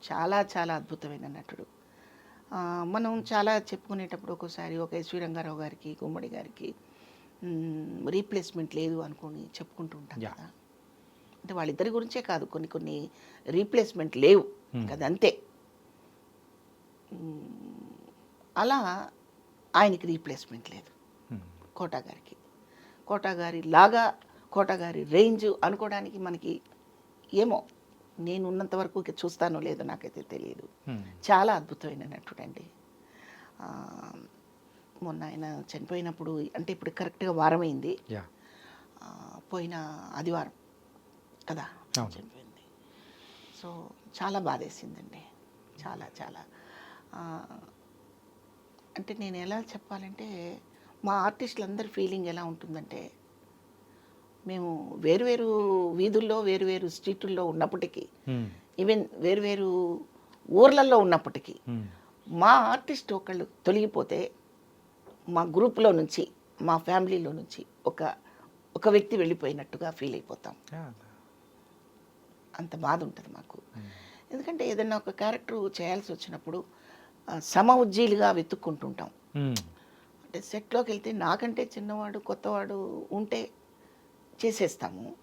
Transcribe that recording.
చాలా చాలా అద్భుతమైన నటుడు. మనం చాలా చెప్పుకునేటప్పుడు ఒక్కోసారి ఒక ఎస్వి రంగారావు గారికి, గుమ్మడి గారికి రీప్లేస్మెంట్ లేదు అనుకొని చెప్పుకుంటూ ఉంటాం యా. కదా. అంటే వాళ్ళిద్దరి గురించే కాదు, కొన్ని కొన్ని రీప్లేస్మెంట్ లేవు కదా, అంతే. అలా ఆయనకి రీప్లేస్మెంట్ లేదు కోటా గారికి. కోటా గారి లాగా, కోటా గారి రేంజ్ అనుకోవడానికి మనకి ఏమో, నేను ఉన్నంత వరకు చూస్తానో లేదో నాకైతే తెలియదు. చాలా అద్భుతమైన నటుడండి. మొన్న ఆయన చనిపోయినప్పుడు, అంటే ఇప్పుడు కరెక్ట్గా వారమైంది, యా. పోయిన ఆదివారం కదా చనిపోయింది. సో చాలా బాధేసిందండి, చాలా చాలా. అంటే నేను ఎలా చెప్పాలంటే, మా ఆర్టిస్టులందరి ఫీలింగ్ ఎలా ఉంటుందంటే, మేము వేరువేరు వీధుల్లో, వేరువేరు స్ట్రీటుల్లో ఉన్నప్పటికీ, ఈవెన్ వేరువేరు ఊర్లలో ఉన్నప్పటికీ, మా ఆర్టిస్ట్ ఒకళ్ళు తొలగిపోతే మా గ్రూప్లో నుంచి, మా ఫ్యామిలీలో నుంచి ఒక వ్యక్తి వెళ్ళిపోయినట్టుగా ఫీల్ అయిపోతాం. అంత బాధ ఉంటుంది మాకు. ఎందుకంటే ఏదైనా ఒక క్యారెక్టర్ చేయాల్సి వచ్చినప్పుడు సమ ఉజ్జీలుగా వెతుక్కుంటుంటాం. అంటే సెట్లోకి వెళ్తే నాకంటే చిన్నవాడు, కొత్తవాడు ఉంటే చేసేస్తాము.